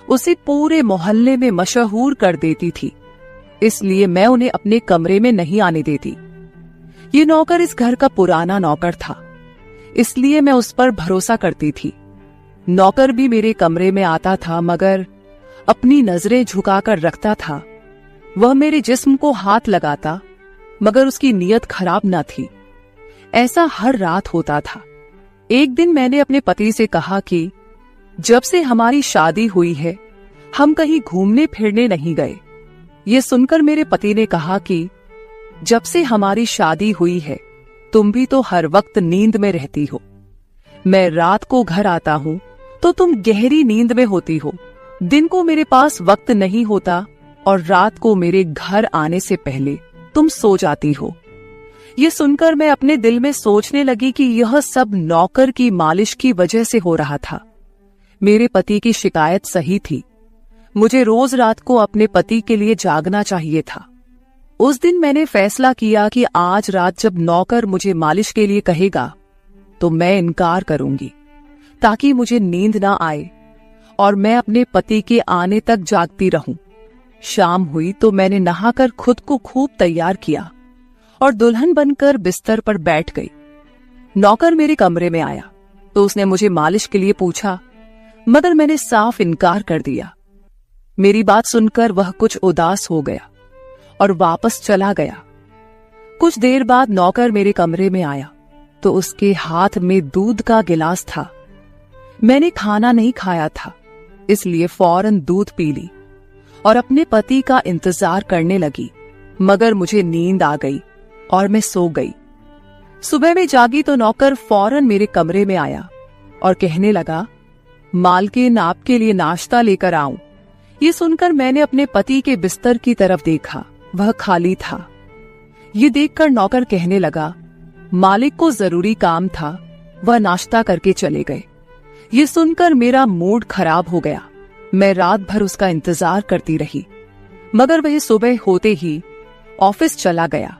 उसे पूरे मोहल्ले में मशहूर कर देती थी, इसलिए मैं उन्हें अपने कमरे में नहीं आने देती। ये नौकर इस घर का पुराना नौकर था, इसलिए मैं उस पर भरोसा करती थी। नौकर भी मेरे कमरे में आता था, मगर अपनी नजरें झुकाकर रखता था। वह मेरे जिस्म को हाथ लगाता, मगर उसकी नीयत खराब न थी। ऐसा हर रात होता था। एक दिन मैंने अपने पति से कहा कि जब से हमारी शादी हुई है हम कहीं घूमने फिरने नहीं गए। ये सुनकर मेरे पति ने कहा कि जब से हमारी शादी हुई है तुम भी तो हर वक्त नींद में रहती हो। मैं रात को घर आता हूँ तो तुम गहरी नींद में होती हो। दिन को मेरे पास वक्त नहीं होता और रात को मेरे घर आने से पहले तुम सो जाती हो। ये सुनकर मैं अपने दिल में सोचने लगी कि यह सब नौकर की मालिश की वजह से हो रहा था। मेरे पति की शिकायत सही थी। मुझे रोज रात को अपने पति के लिए जागना चाहिए था। उस दिन मैंने फैसला किया कि आज रात जब नौकर मुझे मालिश के लिए कहेगा तो मैं इनकार करूंगी, ताकि मुझे नींद ना आए और मैं अपने पति के आने तक जागती रहूं। शाम हुई तो मैंने नहाकर खुद को खूब तैयार किया और दुल्हन बनकर बिस्तर पर बैठ गई। नौकर मेरे कमरे में आया तो उसने मुझे मालिश के लिए पूछा, मगर मैंने साफ इनकार कर दिया। मेरी बात सुनकर वह कुछ उदास हो गया और वापस चला गया। कुछ देर बाद नौकर मेरे कमरे में आया तो उसके हाथ में दूध का गिलास था। मैंने खाना नहीं खाया था, इसलिए फौरन दूध पी ली और अपने पति का इंतजार करने लगी, मगर मुझे नींद आ गई और मैं सो गई। सुबह में जागी तो नौकर फौरन मेरे कमरे में आया और कहने लगा, मालकिन आपके लिए नाश्ता लेकर आऊं। ये सुनकर मैंने अपने पति के बिस्तर की तरफ देखा, वह खाली था। ये देखकर नौकर कहने लगा, मालिक को जरूरी काम था, वह नाश्ता करके चले गए। ये सुनकर मेरा मूड खराब हो गया। मैं रात भर उसका इंतजार करती रही, मगर वह सुबह होते ही ऑफिस चला गया।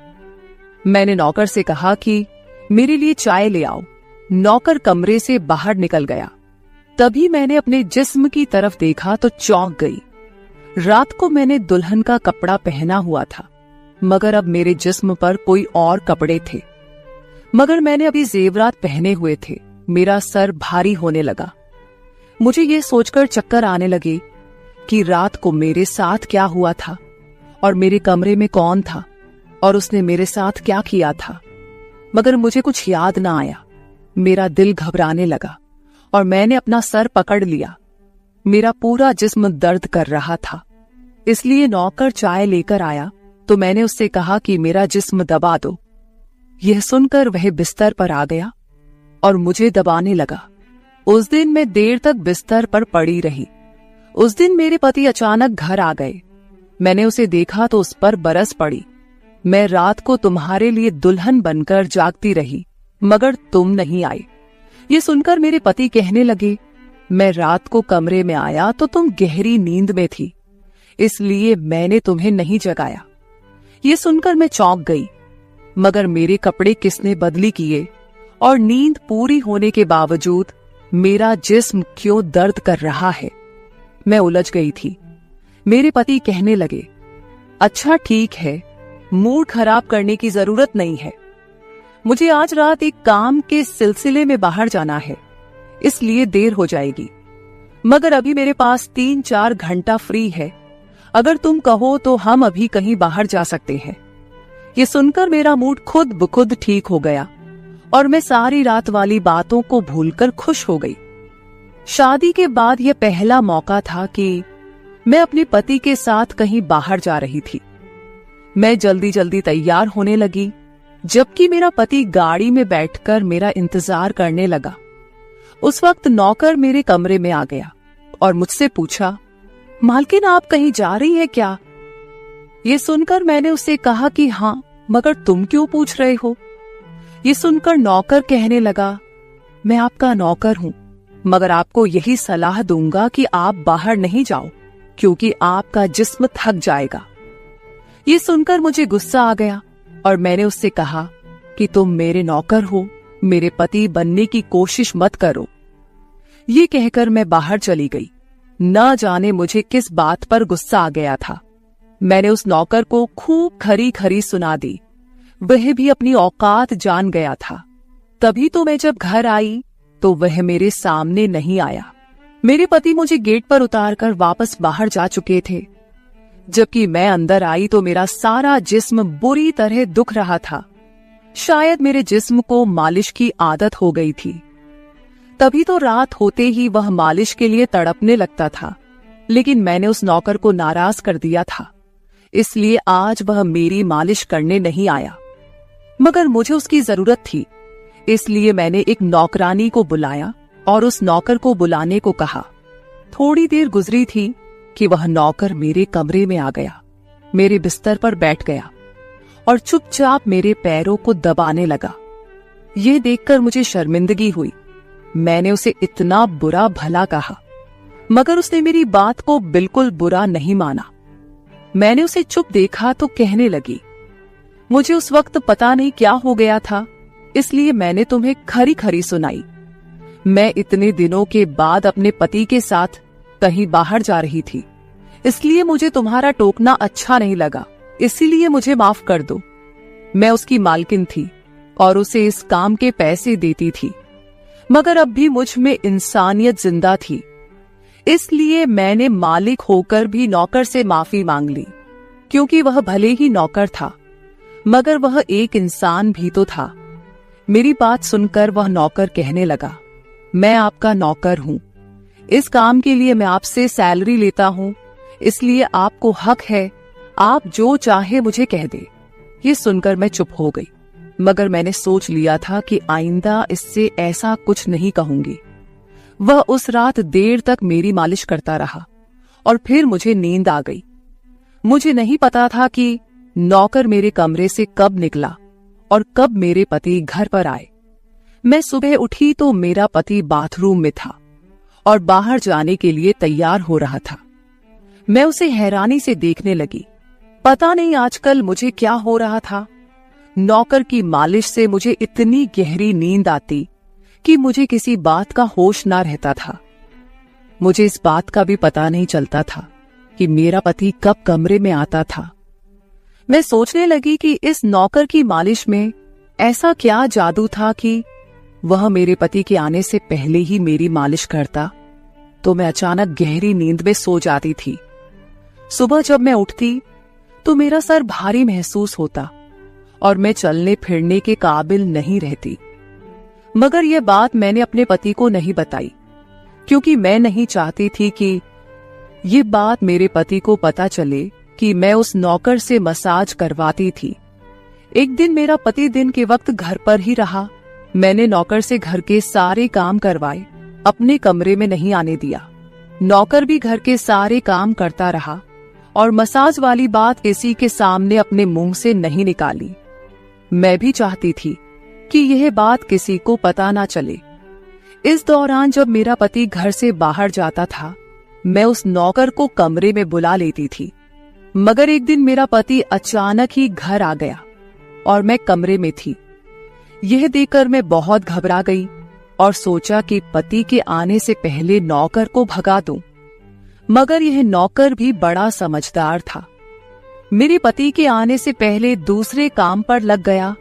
मैंने नौकर से कहा कि मेरे लिए चाय ले आओ। नौकर कमरे से बाहर निकल गया। तभी मैंने अपने जिस्म की तरफ देखा तो चौंक गई। रात को मैंने दुल्हन का कपड़ा पहना हुआ था, मगर अब मेरे जिस्म पर कोई और कपड़े थे। मगर मैंने अभी जेवरात पहने हुए थे। मेरा सर भारी होने लगा। मुझे ये सोचकर चक्कर आने लगे कि रात को मेरे साथ क्या हुआ था और मेरे कमरे में कौन था और उसने मेरे साथ क्या किया था, मगर मुझे कुछ याद ना आया। मेरा दिल घबराने लगा और मैंने अपना सर पकड़ लिया। मेरा पूरा जिस्म दर्द कर रहा था, इसलिए नौकर चाय लेकर आया तो मैंने उससे कहा कि मेरा जिस्म दबा दो। यह सुनकर वह बिस्तर पर आ गया और मुझे दबाने लगा। उस दिन मैं देर तक बिस्तर पर पड़ी रही। उस दिन मेरे पति अचानक घर आ गए। मैंने उसे देखा तो उस पर बरस पड़ी। मैं रात को तुम्हारे लिए दुल्हन बनकर जागती रही, मगर तुम नहीं आए। ये सुनकर मेरे पति कहने लगे, मैं रात को कमरे में आया तो तुम गहरी नींद में थी, इसलिए मैंने तुम्हें नहीं जगाया। ये सुनकर मैं चौंक गई, मगर मेरे कपड़े किसने बदली किए और नींद पूरी होने के बावजूद मेरा जिस्म क्यों दर्द कर रहा है? मैं उलझ गई थी। मेरे पति कहने लगे, अच्छा ठीक है, मूड खराब करने की जरूरत नहीं है। मुझे आज रात एक काम के सिलसिले में बाहर जाना है, इसलिए देर हो जाएगी, मगर अभी मेरे पास 3-4 घंटा फ्री है। अगर तुम कहो तो हम अभी कहीं बाहर जा सकते हैं। ये सुनकर मेरा मूड खुद ब खुद ठीक हो गया और मैं सारी रात वाली बातों को भूलकर खुश हो गई। शादी के बाद यह पहला मौका था कि मैं अपने पति के साथ कहीं बाहर जा रही थी। मैं जल्दी जल्दी तैयार होने लगी, जबकि मेरा पति गाड़ी में बैठकर मेरा इंतजार करने लगा। उस वक्त नौकर मेरे कमरे में आ गया और मुझसे पूछा, मालकिन आप कहीं जा रही हैं क्या? ये सुनकर मैंने उससे कहा कि हाँ, मगर तुम क्यों पूछ रहे हो? ये सुनकर नौकर कहने लगा, मैं आपका नौकर हूं, मगर आपको यही सलाह दूंगा कि आप बाहर नहीं जाओ, क्योंकि आपका जिस्म थक जाएगा। ये सुनकर मुझे गुस्सा आ गया और मैंने उससे कहा कि तुम मेरे नौकर हो, मेरे पति बनने की कोशिश मत करो। ये कहकर मैं बाहर चली गई। न जाने मुझे किस बात पर गुस्सा आ गया था। मैंने उस नौकर को खूब खरी खरी सुना दी। वह भी अपनी औकात जान गया था। तभी तो मैं जब घर आई तो वह मेरे सामने नहीं आया। मेरे पति मुझे गेट पर उतारकर वापस बाहर जा चुके थे। जबकि मैं अंदर आई तो मेरा सारा जिस्म बुरी तरह दुख रहा था। शायद मेरे जिस्म को मालिश की आदत हो गई थी। तभी तो रात होते ही वह मालिश के लिए तड़पने लगता था, लेकिन मैंने उस नौकर को नाराज कर दिया था, इसलिए आज वह मेरी मालिश करने नहीं आया। मगर मुझे उसकी जरूरत थी, इसलिए मैंने एक नौकरानी को बुलाया और उस नौकर को बुलाने को कहा। थोड़ी देर गुजरी थी कि वह नौकर मेरे कमरे में आ गया, मेरे बिस्तर पर बैठ गया और चुपचाप मेरे पैरों को दबाने लगा। यह देखकर मुझे शर्मिंदगी हुई। मैंने उसे इतना बुरा भला कहा, मगर उसने मेरी बात को बिल्कुल बुरा नहीं माना। मैंने उसे चुप देखा तो कहने लगी, मुझे उस वक्त पता नहीं क्या हो गया था, इसलिए मैंने तुम्हें खरी खरी सुनाई। मैं इतने दिनों के बाद अपने पति के साथ कहीं बाहर जा रही थी, इसलिए मुझे तुम्हारा टोकना अच्छा नहीं लगा, इसीलिए मुझे माफ कर दो। मैं उसकी मालकिन थी और उसे इस काम के पैसे देती थी, मगर अब भी मुझ में इंसानियत जिंदा थी, इसलिए मैंने मालिक होकर भी नौकर से माफी मांग ली, क्योंकि वह भले ही नौकर था, मगर वह एक इंसान भी तो था। मेरी बात सुनकर वह नौकर कहने लगा, मैं आपका नौकर हूं, इस काम के लिए मैं आपसे सैलरी लेता हूं, इसलिए आपको हक है, आप जो चाहे मुझे कह दे। ये सुनकर मैं चुप हो गई, मगर मैंने सोच लिया था कि आइंदा इससे ऐसा कुछ नहीं कहूंगी। वह उस रात देर तक मेरी मालिश करता रहा और फिर मुझे नींद आ गई। मुझे नहीं पता था कि नौकर मेरे कमरे से कब निकला और कब मेरे पति घर पर आए। मैं सुबह उठी तो मेरा पति बाथरूम में था और बाहर जाने के लिए तैयार हो रहा था। मैं उसे हैरानी से देखने लगी। पता नहीं आजकल मुझे क्या हो रहा था। नौकर की मालिश से मुझे इतनी गहरी नींद आती कि मुझे किसी बात का होश ना रहता था। मुझे इस बात का भी पता नहीं चलता था कि मेरा पति कब कमरे में आता था। मैं सोचने लगी कि इस नौकर की मालिश में ऐसा क्या जादू था कि वह मेरे पति के आने से पहले ही मेरी मालिश करता, तो मैं अचानक गहरी नींद में सो जाती थी। सुबह जब मैं उठती तो मेरा सर भारी महसूस होता और मैं चलने फिरने के काबिल नहीं रहती। मगर यह बात मैंने अपने पति को नहीं बताई, क्योंकि मैं नहीं चाहती थी कि ये बात मेरे पति को पता चले कि मैं उस नौकर से मसाज करवाती थी। एक दिन मेरा पति दिन के वक्त घर पर ही रहा। मैंने नौकर से घर के सारे काम करवाए, अपने कमरे में नहीं आने दिया। नौकर भी घर के सारे काम करता रहा और मसाज वाली बात किसी के सामने अपने मुंह से नहीं निकाली। मैं भी चाहती थी कि यह बात किसी को पता ना चले। इस दौरान जब मेरा पति घर से बाहर जाता था, मैं उस नौकर को कमरे में बुला लेती थी। मगर एक दिन मेरा पति अचानक ही घर आ गया और मैं कमरे में थी। यह देखकर मैं बहुत घबरा गई और सोचा कि पति के आने से पहले नौकर को भगा दूं। मगर यह नौकर भी बड़ा समझदार था। मेरे पति के आने से पहले दूसरे काम पर लग गया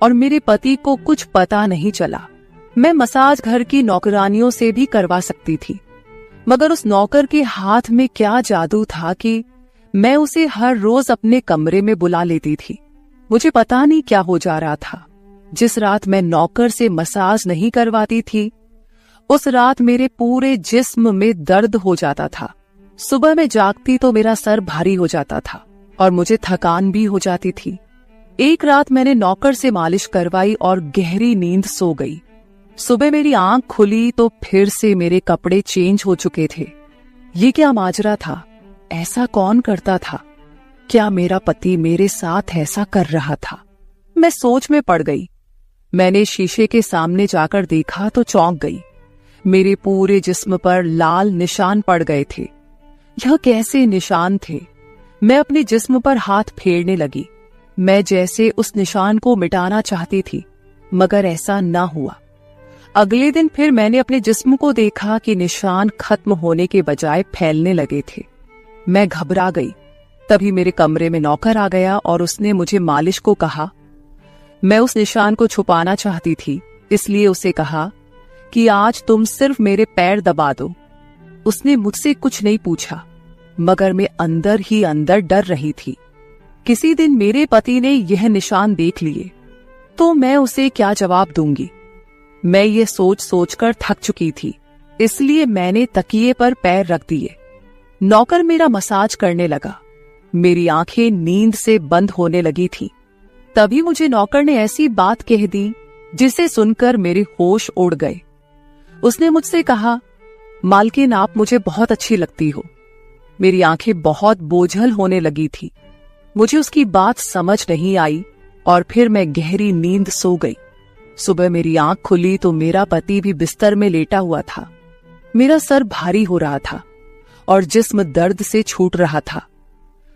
और मेरे पति को कुछ पता नहीं चला। मैं मसाज घर की नौकरानियों से भी करवा सकती थी, मगर उस नौकर के हाथ में क्या जादू था कि मैं उसे हर रोज अपने कमरे में बुला लेती थी। मुझे पता नहीं क्या हो जा रहा था। जिस रात मैं नौकर से मसाज नहीं करवाती थी, उस रात मेरे पूरे जिस्म में दर्द हो जाता था। सुबह में जागती तो मेरा सर भारी हो जाता था और मुझे थकान भी हो जाती थी। एक रात मैंने नौकर से मालिश करवाई और गहरी नींद सो गई। सुबह मेरी आंख खुली तो फिर से मेरे कपड़े चेंज हो चुके थे। ये क्या माजरा था? ऐसा कौन करता था? क्या मेरा पति मेरे साथ ऐसा कर रहा था? मैं सोच में पड़ गई। मैंने शीशे के सामने जाकर देखा तो चौंक गई। मेरे पूरे जिस्म पर लाल निशान पड़ गए थे। यह कैसे निशान थे? मैं अपने जिस्म पर हाथ फेरने लगी। मैं जैसे उस निशान को मिटाना चाहती थी, मगर ऐसा न हुआ। अगले दिन फिर मैंने अपने जिस्म को देखा कि निशान खत्म होने के बजाय फैलने लगे थे। मैं घबरा गई। तभी मेरे कमरे में नौकर आ गया और उसने मुझे मालिश को कहा। मैं उस निशान को छुपाना चाहती थी, इसलिए उसे कहा कि आज तुम सिर्फ मेरे पैर दबा दो। उसने मुझसे कुछ नहीं पूछा, मगर मैं अंदर ही अंदर डर रही थी। किसी दिन मेरे पति ने यह निशान देख लिए तो मैं उसे क्या जवाब दूंगी। मैं ये सोच सोचकर थक चुकी थी, इसलिए मैंने तकिए पर पैर रख दिए। नौकर मेरा मसाज करने लगा। मेरी आंखें नींद से बंद होने लगी थी। तभी मुझे नौकर ने ऐसी बात कह दी जिसे सुनकर मेरे होश उड़ गए। उसने मुझसे कहा, मालकिन आप मुझे बहुत अच्छी लगती हो। मेरी आंखें बहुत बोझल होने लगी थी। मुझे उसकी बात समझ नहीं आई और फिर मैं गहरी नींद सो गई। सुबह मेरी आंख खुली तो मेरा पति भी बिस्तर में लेटा हुआ था। मेरा सर भारी हो रहा था और जिस्म दर्द से छूट रहा था,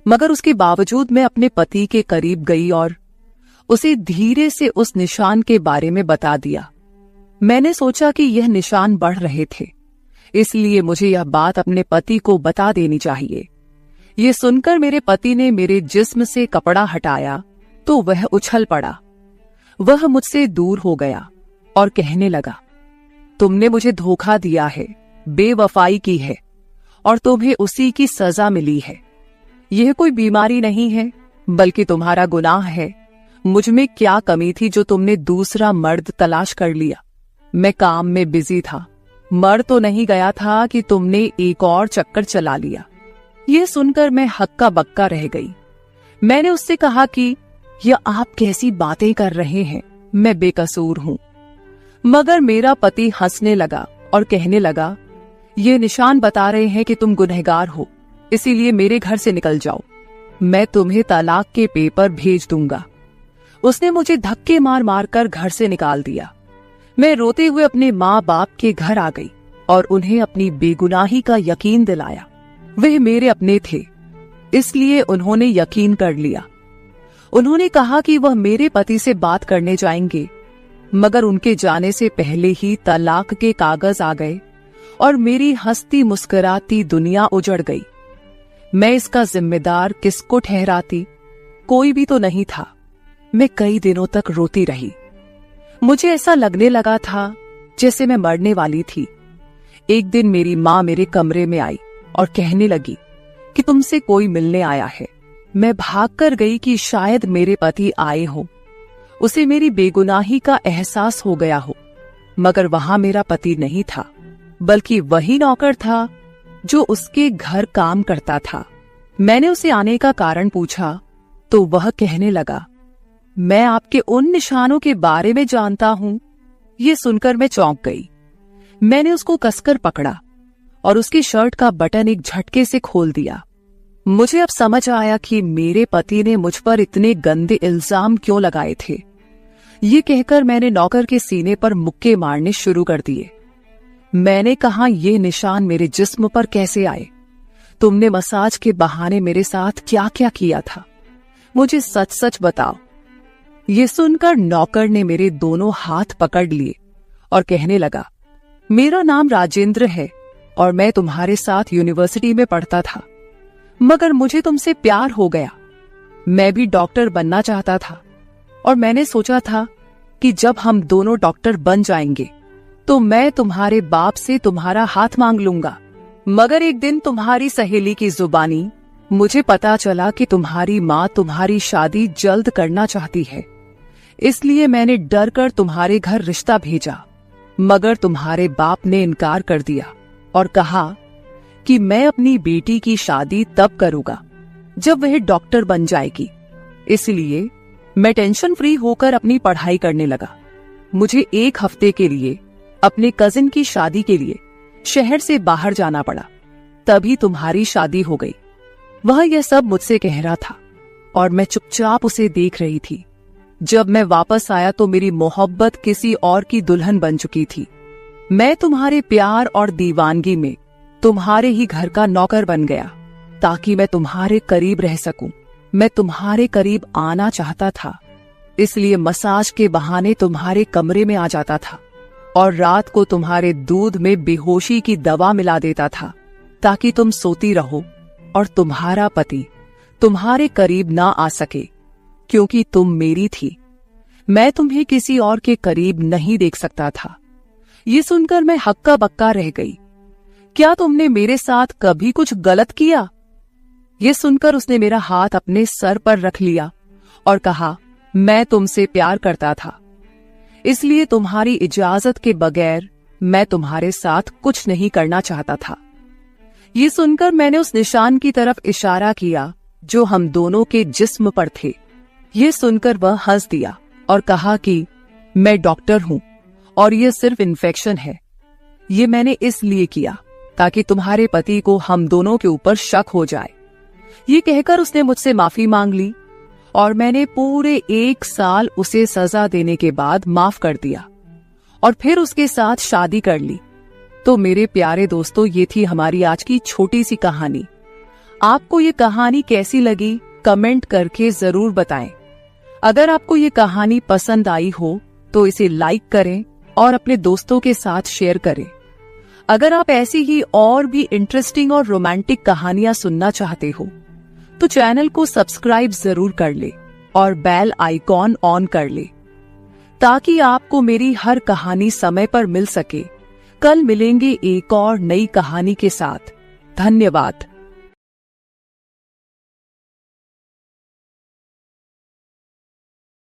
मगर उसके बावजूद मैं अपने पति के करीब गई और उसे धीरे से उस निशान के बारे में बता दिया। मैंने सोचा कि यह निशान बढ़ रहे थे, इसलिए मुझे यह बात अपने पति को बता देनी चाहिए। ये सुनकर मेरे पति ने मेरे जिस्म से कपड़ा हटाया तो वह उछल पड़ा। वह मुझसे दूर हो गया और कहने लगा, तुमने मुझे धोखा दिया है, बेवफाई की है और तुम्हें उसी की सजा मिली है। यह कोई बीमारी नहीं है, बल्कि तुम्हारा गुनाह है। मुझ में क्या कमी थी जो तुमने दूसरा मर्द तलाश कर लिया? मैं काम में बिजी था, मर तो नहीं गया था कि तुमने एक और चक्कर चला लिया। यह सुनकर मैं हक्का बक्का रह गई। मैंने उससे कहा कि यह आप कैसी बातें कर रहे हैं, मैं बेकसूर हूं। मगर मेरा पति हंसने लगा और कहने लगा, ये निशान बता रहे हैं कि तुम गुनहगार हो, इसीलिए मेरे घर से निकल जाओ। मैं तुम्हें तलाक के पेपर भेज दूंगा। उसने मुझे धक्के मार मार कर घर से निकाल दिया। मैं रोते हुए अपने माँ बाप के घर आ गई और उन्हें अपनी बेगुनाही का यकीन दिलाया। वे मेरे अपने थे, इसलिए उन्होंने यकीन कर लिया। उन्होंने कहा कि वह मेरे पति से बात करने जाएंगे, मगर उनके जाने से पहले ही तलाक के कागज आ गए और मेरी हंसती मुस्कुराती दुनिया उजड़ गई। मैं इसका जिम्मेदार किसको ठहराती? कोई भी तो नहीं था। मैं कई दिनों तक रोती रही। मुझे ऐसा लगने लगा था जैसे मैं मरने वाली थी। एक दिन मेरी माँ मेरे कमरे में आई और कहने लगी कि तुमसे कोई मिलने आया है। मैं भागकर गई कि शायद मेरे पति आए हो, उसे मेरी बेगुनाही का एहसास हो गया हो। मगर वहां मेरा पति नहीं था, बल्कि वही नौकर था जो उसके घर काम करता था। मैंने उसे आने का कारण पूछा तो वह कहने लगा, मैं आपके उन निशानों के बारे में जानता हूं। ये सुनकर मैं चौंक गई। मैंने उसको कसकर पकड़ा और उसकी शर्ट का बटन एक झटके से खोल दिया। मुझे अब समझ आया कि मेरे पति ने मुझ पर इतने गंदे इल्जाम क्यों लगाए थे। ये कहकर मैंने नौकर के सीने पर मुक्के मारने शुरू कर दिए। मैंने कहा, ये निशान मेरे जिस्म पर कैसे आए? तुमने मसाज के बहाने मेरे साथ क्या क्या किया था? मुझे सच सच बताओ। ये सुनकर नौकर ने मेरे दोनों हाथ पकड़ लिए और कहने लगा, मेरा नाम राजेंद्र है और मैं तुम्हारे साथ यूनिवर्सिटी में पढ़ता था, मगर मुझे तुमसे प्यार हो गया। मैं भी डॉक्टर बनना चाहता था और मैंने सोचा था कि जब हम दोनों डॉक्टर बन जाएंगे तो मैं तुम्हारे बाप से तुम्हारा हाथ मांग लूंगा। मगर एक दिन तुम्हारी सहेली की जुबानी मुझे पता चला कि तुम्हारी माँ तुम्हारी शादी जल्द करना चाहती है, इसलिए मैंने डर कर तुम्हारे घर रिश्ता भेजा। मगर तुम्हारे बाप ने इनकार कर दिया और कहा कि मैं अपनी बेटी की शादी तब करूंगा जब वह डॉक्टर बन जाएगी। इसलिए मैं टेंशन फ्री होकर अपनी पढ़ाई करने लगा। मुझे 1 हफ्ते के लिए अपने कजिन की शादी के लिए शहर से बाहर जाना पड़ा, तभी तुम्हारी शादी हो गई। वह यह सब मुझसे कह रहा था और मैं चुपचाप उसे देख रही थी। जब मैं वापस आया तो मेरी मोहब्बत किसी और की दुल्हन बन चुकी थी। मैं तुम्हारे प्यार और दीवानगी में तुम्हारे ही घर का नौकर बन गया ताकि मैं तुम्हारे करीब रह सकूं। मैं तुम्हारे करीब आना चाहता था, इसलिए मसाज के बहाने तुम्हारे कमरे में आ जाता था और रात को तुम्हारे दूध में बेहोशी की दवा मिला देता था ताकि तुम सोती रहो और तुम्हारा पति तुम्हारे करीब ना आ सके, क्योंकि तुम मेरी थी। मैं तुम्हें किसी और के करीब नहीं देख सकता था। ये सुनकर मैं हक्का बक्का रह गई। क्या तुमने मेरे साथ कभी कुछ गलत किया? ये सुनकर उसने मेरा हाथ अपने सर पर रख लिया और कहा, मैं तुमसे प्यार करता था, इसलिए तुम्हारी इजाजत के बगैर मैं तुम्हारे साथ कुछ नहीं करना चाहता था। ये सुनकर मैंने उस निशान की तरफ इशारा किया जो हम दोनों के जिस्म पर थे। ये सुनकर वह हंस दिया और कहा कि मैं डॉक्टर हूं और यह सिर्फ इन्फेक्शन है। ये मैंने इसलिए किया ताकि तुम्हारे पति को हम दोनों के ऊपर शक हो जाए। ये कहकर उसने मुझसे माफी मांग ली और मैंने पूरे 1 साल उसे सजा देने के बाद माफ कर दिया और फिर उसके साथ शादी कर ली। तो मेरे प्यारे दोस्तों, ये थी हमारी आज की छोटी सी कहानी। आपको ये कहानी कैसी लगी कमेंट करके जरूर बताएं। अगर आपको ये कहानी पसंद आई हो तो इसे लाइक करें और अपने दोस्तों के साथ शेयर करें। अगर आप ऐसी ही और भी इंटरेस्टिंग और रोमांटिक कहानियां सुनना चाहते हो तो चैनल को सब्सक्राइब जरूर कर ले और बेल आइकॉन ऑन कर ले ताकि आपको मेरी हर कहानी समय पर मिल सके। कल मिलेंगे एक और नई कहानी के साथ। धन्यवाद।